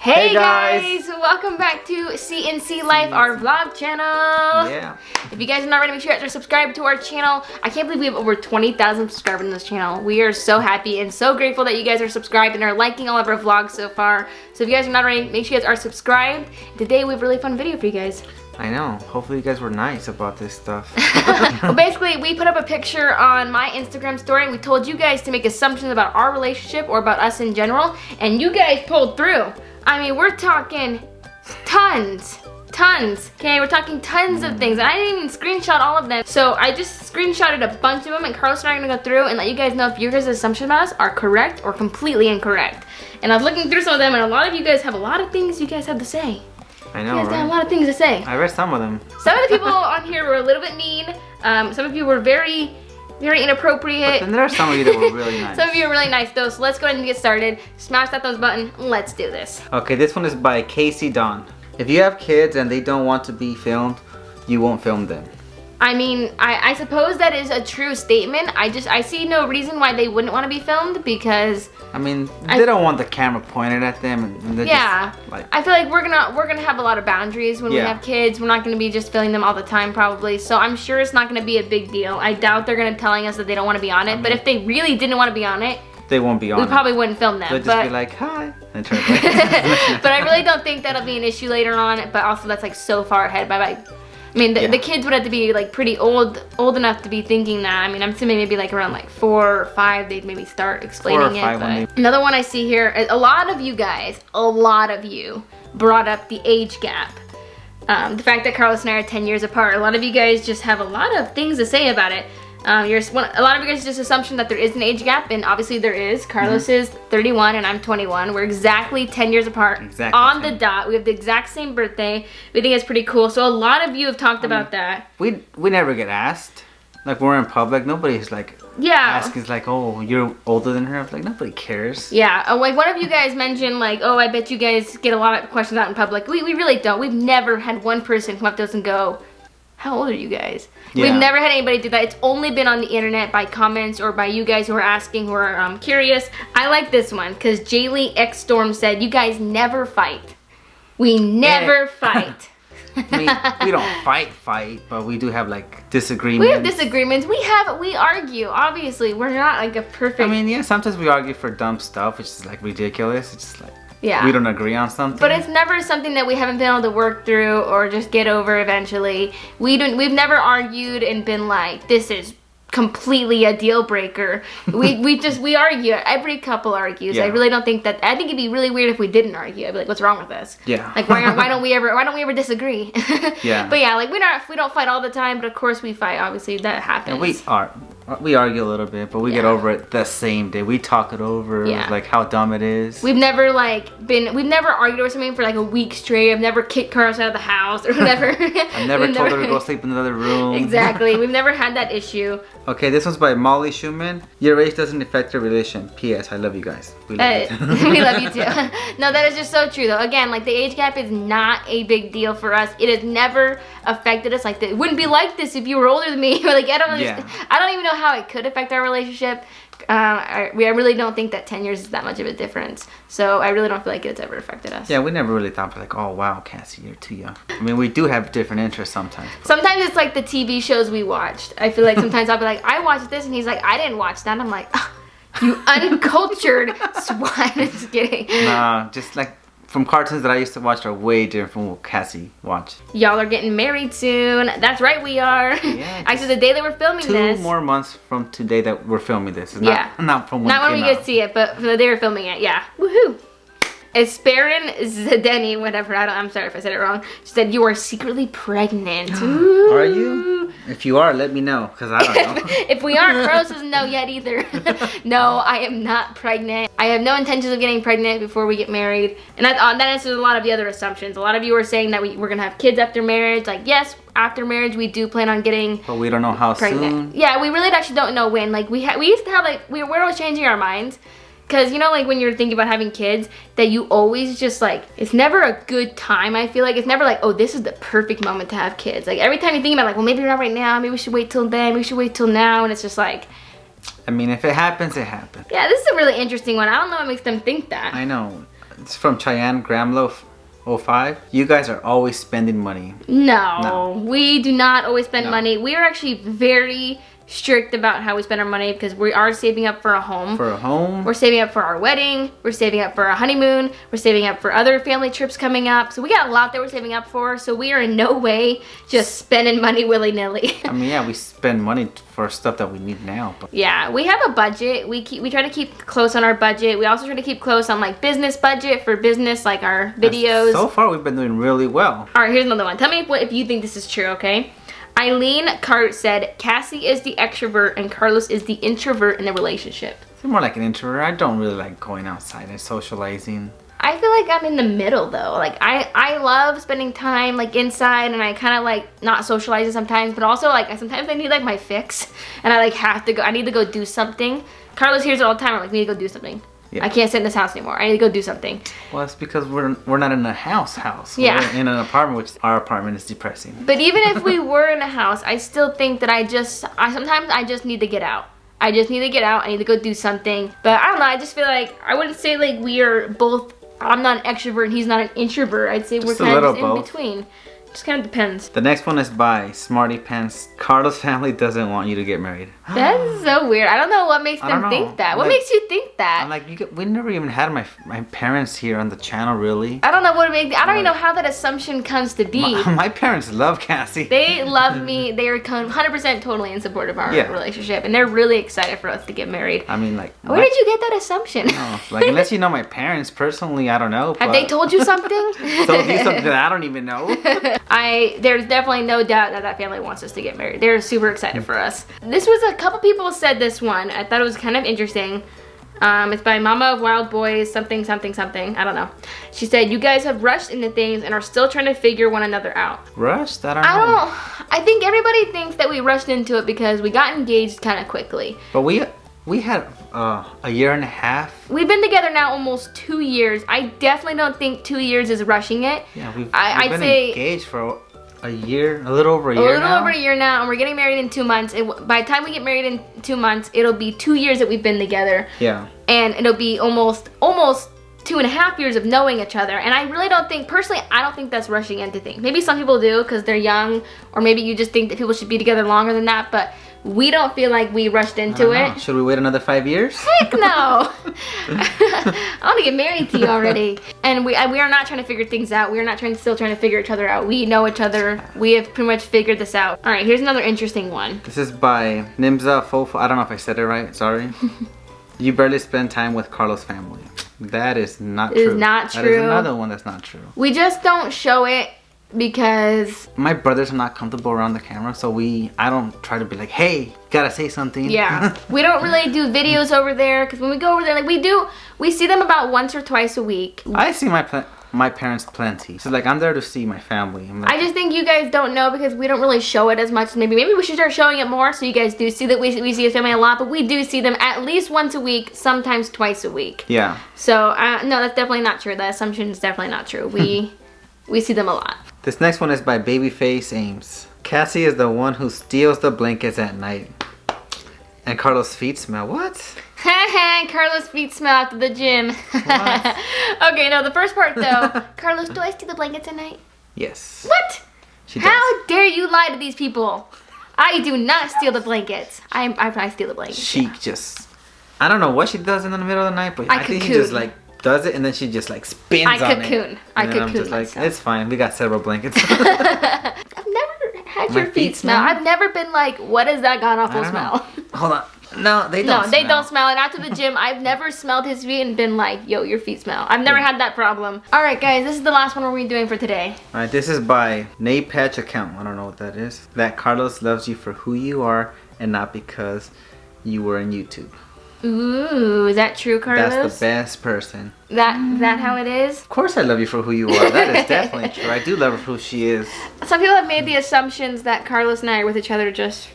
Hey guys! Welcome back to CNC Life, our vlog channel. Yeah. If you guys are not ready, make sure you guys are subscribed to our channel. I can't believe we have over 20,000 subscribers on this channel. We are so happy and so grateful that you guys are subscribed and are liking all of our vlogs so far. So if you guys are not ready, make sure you guys are subscribed. Today we have a really fun video for you guys. I know. Hopefully you guys were nice about this stuff. Well, basically, we put up a picture on my Instagram story and we told you guys to make assumptions about our relationship or about us in general, and you guys pulled through. I mean, we're talking tons, okay? We're talking tons of things, and I didn't even screenshot all of them. So I just screenshotted a bunch of them, and Carlos and I are gonna go through and let you guys know if your guys' assumptions about us are correct or completely incorrect. And I was looking through some of them, and a lot of you guys have a lot of things you guys have to say. I know, You guys right? have a lot of things to say. I read some of them. Some of the people on here were a little bit mean. Some of you were very inappropriate. But then there are some of you that were really nice. Some of you are really nice though, so let's go ahead and get started. Smash that thumbs button. Let's do this. Okay, this one is by Casey Dawn. If you have kids and they don't want to be filmed, you won't film them. I mean, I suppose that is a true statement. I see no reason why they wouldn't want to be filmed because I mean, they don't want the camera pointed at them, and they're yeah, just like, I feel like we're gonna have a lot of boundaries when we Yeah. have kids. We're not gonna be just filming them all the time probably. So I'm sure it's not gonna be a big deal. I doubt they're gonna telling us that they don't want to be on it. But if they really didn't want to be on it, they won't be on. we probably wouldn't film them. They'll just but be like, hi, and turn away. but I really don't think that'll be an issue later on. But also that's like so far ahead. I mean, the kids would have to be like pretty old enough to be thinking that. I mean, I'm assuming maybe like around like 4 or 5, they'd maybe start explaining 4 or 5 it. But another one I see here, a lot of you brought up the age gap. The fact that Carlos and I are 10 years apart. A lot of you guys just have a lot of things to say about it. A lot of you guys just assumption that there is an age gap, and obviously there is. Carlos is 31 and I'm 21. We're exactly 10 years apart. Exactly on 10. the dot. We have the exact same birthday. We think it's pretty cool. So a lot of you have talked about that. We never get asked. Like, we're in public, nobody's like asking, like, oh, you're older than her. I'm like, nobody cares. Yeah, like one of you guys mentioned like, oh, I bet you guys get a lot of questions out in public. We really don't. We've never had one person come up to us and go, how old are you guys? Yeah. We've never had anybody do that. It's only been on the internet by comments or by you guys who are asking, who are curious. I like this one because Jaylee X Storm said, you guys never fight. We never fight. I mean, we don't fight, but we do have like disagreements. We have disagreements. We argue. Obviously, we're not like a perfect. I mean, yeah, sometimes we argue for dumb stuff, which is like ridiculous. It's just like, yeah, we don't agree on something. But it's never something that we haven't been able to work through or just get over eventually. We've never argued and been like, this is completely a deal breaker. We argue. Every couple argues. Yeah. I really don't think that. I think it'd be really weird if we didn't argue. I'd be like, what's wrong with us? Yeah. Like why don't we ever disagree? Yeah. But yeah, like we don't fight all the time, but of course we fight. Obviously that happens. And we argue a little bit, but we get over it the same day. We talk it over, like how dumb it is. We've never argued over something for like a week straight. I've never kicked Carlos out of the house or whatever. I've never told her to go sleep in another room. Exactly. We've never had that issue. Okay, this one's by Molly Schumann. Your age doesn't affect your relation. P.S. I love you guys. We love you. We love you too. No, that is just so true though. Again, like the age gap is not a big deal for us. It has never affected us like that. It wouldn't be like this if you were older than me. Like I don't understand. I don't even know how it could affect our relationship. I really don't think that 10 years is that much of a difference. So I really don't feel like it's ever affected us. Yeah, we never really thought like, oh wow, Cassie, you're too young. I mean, we do have different interests sometimes. Sometimes it's like the TV shows we watched. I feel like sometimes I'll be like, I watched this, and he's like, I didn't watch that. And I'm like, oh, you uncultured swine. Just kidding. Nah, just like from cartoons that I used to watch are way different from what Cassie watched. Y'all are getting married soon. That's right, we are. Yeah, actually, the day that we're filming this. 2 more months from today that we're filming this. It's yeah. Not from when Not it when came we out. get to see it, but for the day we're filming it. Yeah. Woohoo. Esperin Zdeni, whatever. I'm sorry if I said it wrong. She said you are secretly pregnant. Are you? If you are, let me know, because I don't know. If we aren't, Carlos doesn't know yet either. No, I am not pregnant. I have no intentions of getting pregnant before we get married. And that answers a lot of the other assumptions. A lot of you are saying that we're going to have kids after marriage. Like, yes, after marriage, we do plan on getting But we don't know how pregnant. soon. Yeah, we really actually don't know when. Like, we used to have, like, we're always changing our minds. Because, you know, like when you're thinking about having kids, that you always just like, it's never a good time, I feel like. It's never like, oh, this is the perfect moment to have kids. Like every time you think about like, well, maybe not right now, maybe we should wait till then, maybe we should wait till now. And it's just like, I mean, if it happens, it happens. yeah, this is a really interesting one. I don't know what makes them think that. I know. It's from Cheyenne Gramlow 05. You guys are always spending money. No, we do not always spend money. We are actually very strict about how we spend our money because we are saving up for a home. For a home. We're saving up for our wedding. We're saving up for a honeymoon. We're saving up for other family trips coming up. So we got a lot that we're saving up for. So we are in no way just spending money willy-nilly. I mean, yeah, we spend money for stuff that we need now. But yeah, we have a budget. We try to keep close on our budget. We also try to keep close on like business budget for business, like our videos. So far, we've been doing really well. All right, here's another one. Tell me if you think this is true, okay? Eileen Cart said, Cassie is the extrovert and Carlos is the introvert in the relationship. It's more like an introvert. I don't really like going outside and socializing. I feel like I'm in the middle though. Like I love spending time like inside and I kind of like not socializing sometimes, but also like sometimes I need like my fix and I like have to go, I need to go do something. Carlos hears it all the time, I'm like, we need to go do something. Yeah. I can't sit in this house anymore. I need to go do something. Well, it's because we're not in a house. Yeah. We're in an apartment, which our apartment is depressing. But even if we were in a house, I still think that sometimes I just need to get out. I just need to get out. I need to go do something. But I don't know. I just feel like I wouldn't say like we are both. I'm not an extrovert and he's not an introvert. I'd say we're kind of in between. Just kind of depends. The next one is by Smarty Pants. Carlos' family doesn't want you to get married. That's so weird. I don't know what makes them think that. What makes you think that? I'm like, we never even had my parents here on the channel, really. I don't know what makes. I don't even know how that assumption comes to be. My parents love Cassie. They love me. They are 100% totally in support of our relationship, and they're really excited for us to get married. I mean, like, where did you get that assumption? No, like, unless you know my parents personally, I don't know. Have they told you something? Told you something that I don't even know. There's definitely no doubt that family wants us to get married. They're super excited for us. This was a couple people said this one. I thought it was kind of interesting. It's by Mama of Wild Boys, something. I don't know. She said, you guys have rushed into things and are still trying to figure one another out. Rushed? I don't know. I think everybody thinks that we rushed into it because we got engaged kind of quickly. But we had a year and a half. We've been together now almost 2 years. I definitely don't think 2 years is rushing it. Yeah, we've been engaged for a year, a little over a year now, and we're getting married in 2 months. By the time we get married in 2 months, it'll be 2 years that we've been together. Yeah. And it'll be almost 2.5 years of knowing each other. And I really don't think, personally, I don't think that's rushing into things. Maybe some people do because they're young, or maybe you just think that people should be together longer than that, but we don't feel like we rushed into it. Should we wait another 5 years? Heck no! I want to get married to you already. And we are not trying to figure things out. We are not still trying to figure each other out. We know each other. We have pretty much figured this out. All right, here's another interesting one. This is by Nimza Fofo. I don't know if I said it right. Sorry. You barely spend time with Carlos' family. That is not true. It is not true. That is another one that's not true. We just don't show it because my brothers are not comfortable around the camera, so I don't try to be like, hey, gotta say something. Yeah. We don't really do videos over there because when we go over there, like we see them about once or twice a week. I see my parents plenty. So like I'm there to see my family. I just think you guys don't know because we don't really show it as much. Maybe we should start showing it more so you guys do see that we see his family a lot, but we do see them at least once a week, sometimes twice a week. Yeah. So no, that's definitely not true. That assumption is definitely not true. We see them a lot. This next one is by Babyface Ames. Cassie is the one who steals the blankets at night. And Carlos' feet smell. What? Carlos' feet smell after the gym. What? Okay, no, the first part though. Carlos, do I steal the blankets at night? Yes. What? She does. How dare you lie to these people? I do not steal the blankets. I steal the blankets. She just, I don't know what she does in the middle of the night, but I think she just like does it and then she just like spins on it. I cocoon I'm just like, it's fine. We got several blankets. I've never had your feet smell. I've never been like, what is that god awful smell? Hold on. No, they don't smell. They don't smell. And after the gym, I've never smelled his feet and been like, yo, your feet smell. I've never had that problem. All right, guys, this is the last one we're doing for today. All right, this is by Napatch Account. I don't know what that is. That Carlos loves you for who you are and not because you were in YouTube. Ooh, is that true, Carlos? That's the best person. That how it is? Of course I love you for who you are. That is definitely true. I do love her for who she is. Some people have made the assumptions that Carlos and I are with each other just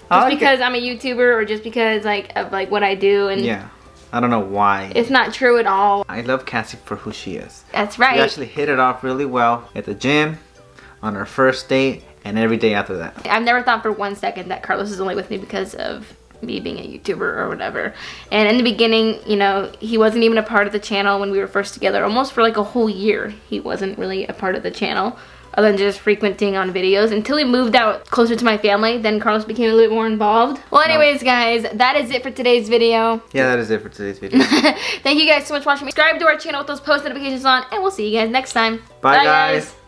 because I'm a YouTuber or just because of what I do. And yeah. I don't know why. It's not true at all. I love Cassie for who she is. That's right. We actually hit it off really well at the gym, on our first date, and every day after that. I've never thought for 1 second that Carlos is only with me because of me being a YouTuber or whatever. And in the beginning, you know, he wasn't even a part of the channel when we were first together. Almost for like a whole year, he wasn't really a part of the channel, other than just frequenting on videos. Until he moved out closer to my family, then Carlos became a little bit more involved. Well, anyways, guys, that is it for today's video. Yeah, that is it for today's video. Thank you guys so much for watching. Subscribe to our channel with those post notifications on, and we'll see you guys next time. Bye guys.